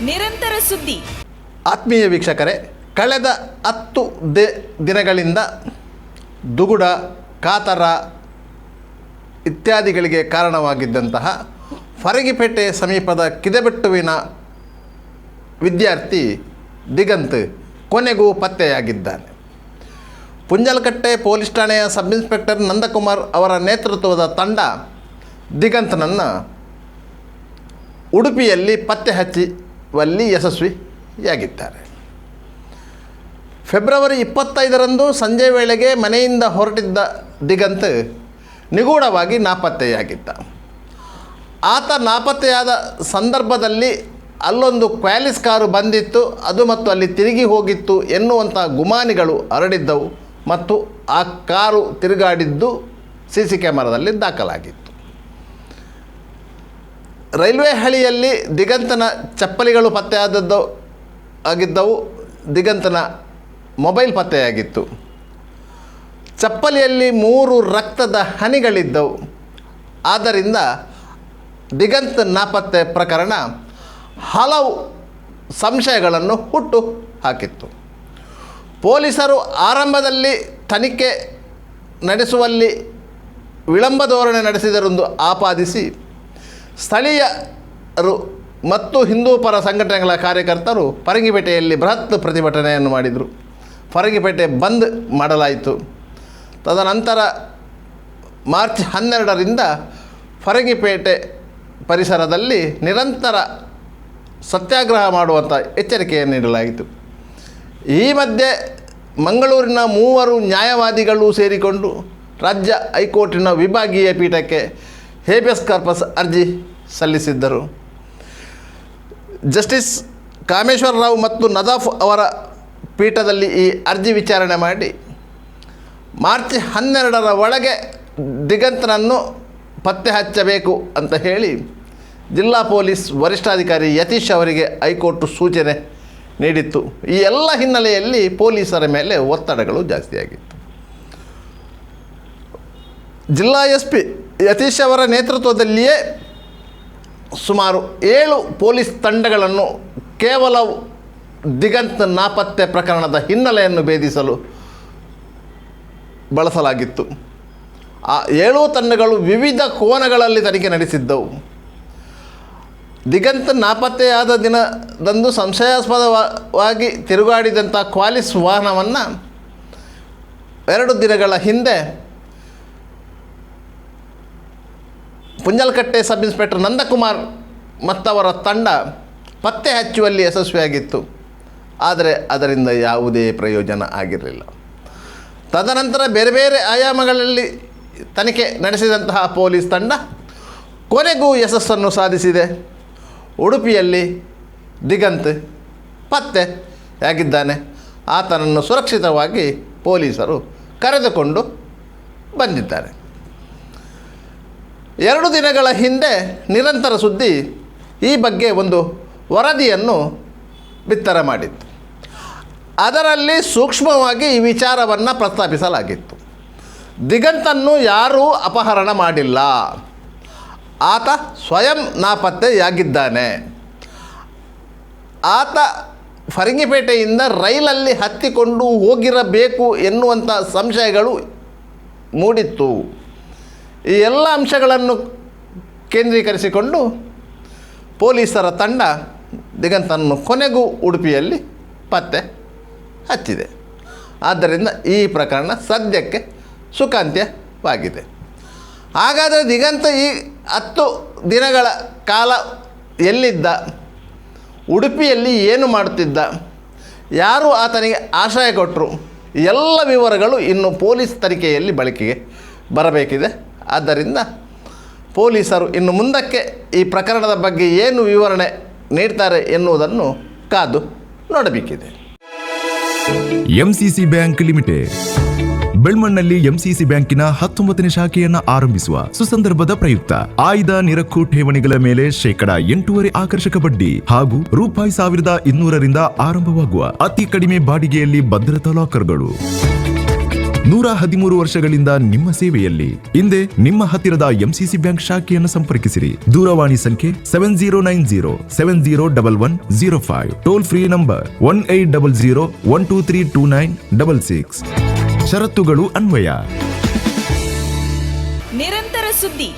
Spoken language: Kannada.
ನಿರಂತರ ಸುದ್ದಿ. ಆತ್ಮೀಯ ವೀಕ್ಷಕರೇ, ಕಳೆದ 10 ದಿನಗಳಿಂದ ದುಗುಡ, ಕಾತರ ಇತ್ಯಾದಿಗಳಿಗೆ ಕಾರಣವಾಗಿದ್ದಂತಹ ಫರಗಿಪೇಟೆ ಸಮೀಪದ ಕಿದೆಬೆಟ್ಟುವಿನ ವಿದ್ಯಾರ್ಥಿ ದಿಗಂತ್ ಕೊನೆಗೂ ಪತ್ತೆಯಾಗಿದ್ದಾನೆ. ಪುಂಜಲಕಟ್ಟೆ ಪೊಲೀಸ್ ಠಾಣೆಯ ಸಬ್ ಇನ್ಸ್ಪೆಕ್ಟರ್ ನಂದಕುಮಾರ್ ಅವರ ನೇತೃತ್ವದ ತಂಡ ದಿಗಂತನನ್ನು ಉಡುಪಿಯಲ್ಲಿ ಪತ್ತೆ ಹಚ್ಚುವಲ್ಲಿ ಯಶಸ್ವಿಯಾಗಿದ್ದಾರೆ. ಫೆಬ್ರವರಿ 25ರಂದು ಸಂಜೆ ವೇಳೆಗೆ ಮನೆಯಿಂದ ಹೊರಟಿದ್ದ ದಿಗಂತ್ ನಿಗೂಢವಾಗಿ ನಾಪತ್ತೆಯಾಗಿದ್ದ. ಆತ ನಾಪತ್ತೆಯಾದ ಸಂದರ್ಭದಲ್ಲಿ ಅಲ್ಲೊಂದು ಕ್ವಾಲಿಸ್ ಕಾರು ಬಂದಿತ್ತು, ಅದು ಮತ್ತು ಅಲ್ಲಿ ತಿರುಗಿ ಹೋಗಿತ್ತು ಎನ್ನುವಂಥ ಗುಮಾನಿಗಳು ಹರಡಿದ್ದವು ಮತ್ತು ಆ ಕಾರು ತಿರುಗಾಡಿದ್ದು CC ಕ್ಯಾಮರಾದಲ್ಲಿ ದಾಖಲಾಗಿತ್ತು. ರೈಲ್ವೆ ಹಳಿಯಲ್ಲಿ ದಿಗಂತನ ಚಪ್ಪಲಿಗಳು ಆಗಿದ್ದವು. ದಿಗಂತನ ಮೊಬೈಲ್ ಪತ್ತೆಯಾಗಿತ್ತು. ಚಪ್ಪಲಿಯಲ್ಲಿ 3 ರಕ್ತದ ಹನಿಗಳಿದ್ದವು. ಆದ್ದರಿಂದ ದಿಗಂತ್ ನಾಪತ್ತೆ ಪ್ರಕರಣ ಹಲವು ಸಂಶಯಗಳನ್ನು ಹುಟ್ಟು ಹಾಕಿತ್ತು. ಪೊಲೀಸರು ಆರಂಭದಲ್ಲಿ ತನಿಖೆ ನಡೆಸುವಲ್ಲಿ ವಿಳಂಬ ಧೋರಣೆ ನಡೆಸಿದರೆಂದು ಆಪಾದಿಸಿ ಸ್ಥಳೀಯರು ಮತ್ತು ಹಿಂದೂ ಪರ ಸಂಘಟನೆಗಳ ಕಾರ್ಯಕರ್ತರು ಫರಂಗಿಪೇಟೆಯಲ್ಲಿ ಬೃಹತ್ ಪ್ರತಿಭಟನೆಯನ್ನು ಮಾಡಿದರು. ಫರಂಗಿಪೇಟೆ ಬಂದ್ ಮಾಡಲಾಯಿತು. ತದನಂತರ ಮಾರ್ಚ್ 12ರಿಂದ ಫರಂಗಿಪೇಟೆ ಪರಿಸರದಲ್ಲಿ ನಿರಂತರ ಸತ್ಯಾಗ್ರಹ ಮಾಡುವಂಥ ಎಚ್ಚರಿಕೆಯನ್ನು ನೀಡಲಾಯಿತು. ಈ ಮಧ್ಯೆ ಮಂಗಳೂರಿನ 3 ನ್ಯಾಯವಾದಿಗಳು ಸೇರಿಕೊಂಡು ರಾಜ್ಯ ಹೈಕೋರ್ಟಿನ ವಿಭಾಗೀಯ ಪೀಠಕ್ಕೆ ಹೇಬಿಯಸ್ ಕಾರ್ಪಸ್ ಅರ್ಜಿ ಸಲ್ಲಿಸಿದ್ದರು. ಜಸ್ಟಿಸ್ ಕಾಮೇಶ್ವರ ರಾವ್ ಮತ್ತು ನದಾಫ್ ಅವರ ಪೀಠದಲ್ಲಿ ಈ ಅರ್ಜಿ ವಿಚಾರಣೆ ಮಾಡಿ ಮಾರ್ಚ್ 12ರ ಒಳಗೆ ದಿಗಂತನನ್ನು ಪತ್ತೆ ಹಚ್ಚಬೇಕು ಅಂತ ಹೇಳಿ ಜಿಲ್ಲಾ ಪೊಲೀಸ್ ವರಿಷ್ಠಾಧಿಕಾರಿ ಯತೀಶ್ ಅವರಿಗೆ ಹೈಕೋರ್ಟ್ ಸೂಚನೆ ನೀಡಿತ್ತು. ಈ ಎಲ್ಲ ಹಿನ್ನೆಲೆಯಲ್ಲಿ ಪೊಲೀಸರ ಮೇಲೆ ಒತ್ತಡಗಳು ಜಾಸ್ತಿಯಾಗಿತ್ತು. ಜಿಲ್ಲಾ SP ಯತೀಶ್ ಅವರ ನೇತೃತ್ವದಲ್ಲಿಯೇ ಸುಮಾರು 7 ಪೊಲೀಸ್ ತಂಡಗಳನ್ನು ಕೇವಲ ದಿಗಂತ್ ನಾಪತ್ತೆ ಪ್ರಕರಣದ ಹಿನ್ನೆಲೆಯನ್ನು ಭೇದಿಸಲು ಬಳಸಲಾಗಿತ್ತು. ಆ 7 ತಂಡಗಳು ವಿವಿಧ ಕೋನಗಳಲ್ಲಿ ತನಿಖೆ ನಡೆಸಿದ್ದವು. ದಿಗಂತ್ ನಾಪತ್ತೆಯಾದ ದಿನದಂದು ಸಂಶಯಾಸ್ಪದವಾಗಿ ತಿರುಗಾಡಿದಂಥ ಕ್ವಾಲಿಸ್ ವಾಹನವನ್ನು 2 ದಿನಗಳ ಹಿಂದೆ ಪುಂಜಲಕಟ್ಟೆ ಸಬ್ ಇನ್ಸ್ಪೆಕ್ಟರ್ ನಂದಕುಮಾರ್ ಮತ್ತವರ ತಂಡ ಪತ್ತೆ ಹಚ್ಚುವಲ್ಲಿ ಯಶಸ್ವಿಯಾಗಿತ್ತು. ಆದರೆ ಅದರಿಂದ ಯಾವುದೇ ಪ್ರಯೋಜನ ಆಗಿರಲಿಲ್ಲ. ತದನಂತರ ಬೇರೆ ಬೇರೆ ಆಯಾಮಗಳಲ್ಲಿ ತನಿಖೆ ನಡೆಸಿದಂತಹ ಪೊಲೀಸ್ ತಂಡ ಕೊನೆಗೂ ಯಶಸ್ಸನ್ನು ಸಾಧಿಸಿದೆ. ಉಡುಪಿಯಲ್ಲಿ ದಿಗಂತ್ ಪತ್ತೆಯಾಗಿದ್ದಾನೆ. ಆತನನ್ನು ಸುರಕ್ಷಿತವಾಗಿ ಪೊಲೀಸರು ಕರೆದುಕೊಂಡು ಬಂದಿದ್ದಾರೆ. 2 ದಿನಗಳ ಹಿಂದೆ ನಿರಂತರ ಸುದ್ದಿ ಈ ಬಗ್ಗೆ ಒಂದು ವರದಿಯನ್ನು ಬಿತ್ತರ ಮಾಡಿತ್ತು. ಅದರಲ್ಲಿ ಸೂಕ್ಷ್ಮವಾಗಿ ಈ ವಿಚಾರವನ್ನು ಪ್ರಸ್ತಾಪಿಸಲಾಗಿತ್ತು. ದಿಗಂತನ್ನು ಯಾರೂ ಅಪಹರಣ ಮಾಡಿಲ್ಲ, ಆತ ಸ್ವಯಂ ನಾಪತ್ತೆಯಾಗಿದ್ದಾನೆ. ಆತ ಫರಂಗಿಪೇಟೆಯಿಂದ ರೈಲಲ್ಲಿ ಹತ್ತಿಕೊಂಡು ಹೋಗಿರಬೇಕು ಎನ್ನುವಂಥ ಸಂಶಯಗಳು ಮೂಡಿತ್ತು. ಈ ಎಲ್ಲ ಅಂಶಗಳನ್ನು ಕೇಂದ್ರೀಕರಿಸಿಕೊಂಡು ಪೊಲೀಸರ ತಂಡ ದಿಗಂತನ್ನು ಕೊನೆಗೂ ಉಡುಪಿಯಲ್ಲಿ ಪತ್ತೆ ಹಚ್ಚಿದೆ. ಆದ್ದರಿಂದ ಈ ಪ್ರಕರಣ ಸದ್ಯಕ್ಕೆ ಸುಖಾಂತ್ಯವಾಗಿದೆ. ಹಾಗಾದರೆ ದಿಗಂತ ಈ 10 ದಿನಗಳ ಕಾಲ ಎಲ್ಲಿದ್ದ, ಉಡುಪಿಯಲ್ಲಿ ಏನು ಮಾಡುತ್ತಿದ್ದ, ಯಾರು ಆತನಿಗೆ ಆಶ್ರಯ ಕೊಟ್ಟರು, ಎಲ್ಲ ವಿವರಗಳು ಇನ್ನು ಪೊಲೀಸ್ ತನಿಖೆಯಲ್ಲಿ ಬೆಳಕಿಗೆ ಬರಬೇಕಿದೆ. ಆದ್ದರಿಂದ ಪೊಲೀಸರು ಇನ್ನು ಮುಂದಕ್ಕೆ ಈ ಪ್ರಕರಣದ ಬಗ್ಗೆ ಏನು ವಿವರಣೆ ನೀಡ್ತಾರೆ ಎನ್ನುವುದನ್ನು ಕಾದು ನೋಡಬೇಕಿದೆ. MCC ಬ್ಯಾಂಕ್ ಲಿಮಿಟೆಡ್ ಬೆಳ್ಮಣ್ಣಲ್ಲಿ MCC ಬ್ಯಾಂಕಿನ 19ನೇ ಶಾಖೆಯನ್ನ ಆರಂಭಿಸುವ ಸುಸಂದರ್ಭದ ಪ್ರಯುಕ್ತ ಆಯ್ದ ನಿರಕ್ಕು ಠೇವಣಿಗಳ ಮೇಲೆ ಶೇಕಡ 8.5% ಆಕರ್ಷಕ ಬಡ್ಡಿ ಹಾಗೂ ₹1200ರಿಂದ ಆರಂಭವಾಗುವ ಅತಿ ಕಡಿಮೆ ಬಾಡಿಗೆಯಲ್ಲಿ ಭದ್ರತಾ ಲಾಕರ್ಗಳು. 113 ವರ್ಷಗಳಿಂದ ನಿಮ್ಮ ಸೇವೆಯಲ್ಲಿ. ಹಿಂದೆ ನಿಮ್ಮ ಹತ್ತಿರದ ಎಂಸಿಸಿ ಬ್ಯಾಂಕ್ ಶಾಖೆಯನ್ನು ಸಂಪರ್ಕಿಸಿರಿ. ದೂರವಾಣಿ ಸಂಖ್ಯೆ 7090701105. Toll free number 180012329966. ಷರತ್ತುಗಳು ಅನ್ವಯ. ನಿರಂತರ ಸುದ್ದಿ